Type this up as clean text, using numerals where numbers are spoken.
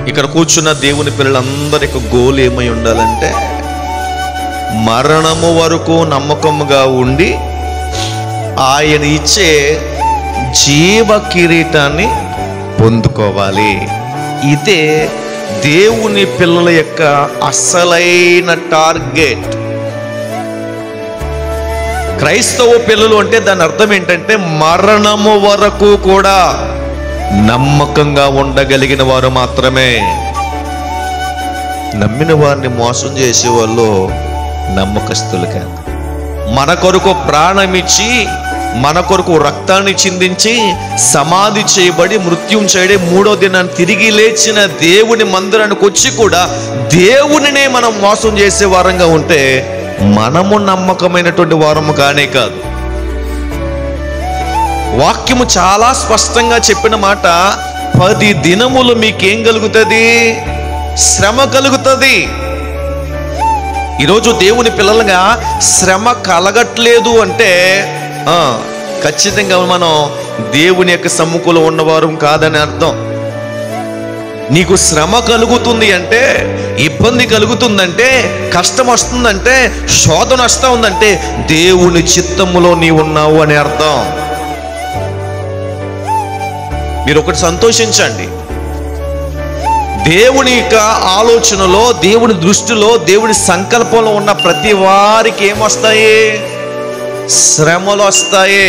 ఇక్కడ కూర్చున్న దేవుని పిల్లలందరికీ గోల్ ఏమై ఉండాలంటే మరణము వరకు నమ్మకముగా ఉండి ఆయన ఇచ్చే జీవ కిరీటాన్ని పొందుకోవాలి. ఇదే దేవుని పిల్లల యొక్క అసలైన టార్గెట్. క్రైస్తవ పిల్లలు అంటే దాని అర్థం ఏంటంటే మరణము వరకు కూడా నమ్మకంగా ఉండగలిగిన వారు మాత్రమే. నమ్మిన వారిని మోసం చేసేవాళ్ళు నమ్మకస్తులు కాదు. మన కొరకు ప్రాణమిచ్చి మన కొరకు రక్తాన్ని చిందించి సమాధి చేయబడి మృత్యుంజయుడై మూడో దినాన్ని తిరిగి లేచిన దేవుని మందిరానికి వచ్చి కూడా దేవునినే మనం మోసం చేసే వారంగా ఉంటే మనము నమ్మకమైనటువంటి వారము కానే కాదు. వాక్యము చాలా స్పష్టంగా చెప్పిన మాట, 10 దినములు మీకేం కలుగుతుంది? శ్రమ కలుగుతుంది. ఈరోజు దేవుని పిల్లలుగా శ్రమ కలగట్లేదు అంటే ఖచ్చితంగా మనం దేవుని యొక్క సమ్ముఖంలో ఉన్నవారు కాదని అర్థం. నీకు శ్రమ కలుగుతుంది అంటే, ఇబ్బంది కలుగుతుందంటే, కష్టం వస్తుందంటే, శోధన వస్తూ ఉందంటే దేవుని చిత్తములో నీవు ఉన్నావు అని అర్థం. మీరు ఒకటి సంతోషించండి, దేవుని యొక్క ఆలోచనలో, దేవుని దృష్టిలో, దేవుని సంకల్పంలో ఉన్న ప్రతి వారికి ఏమొస్తాయి? శ్రమలు వస్తాయి.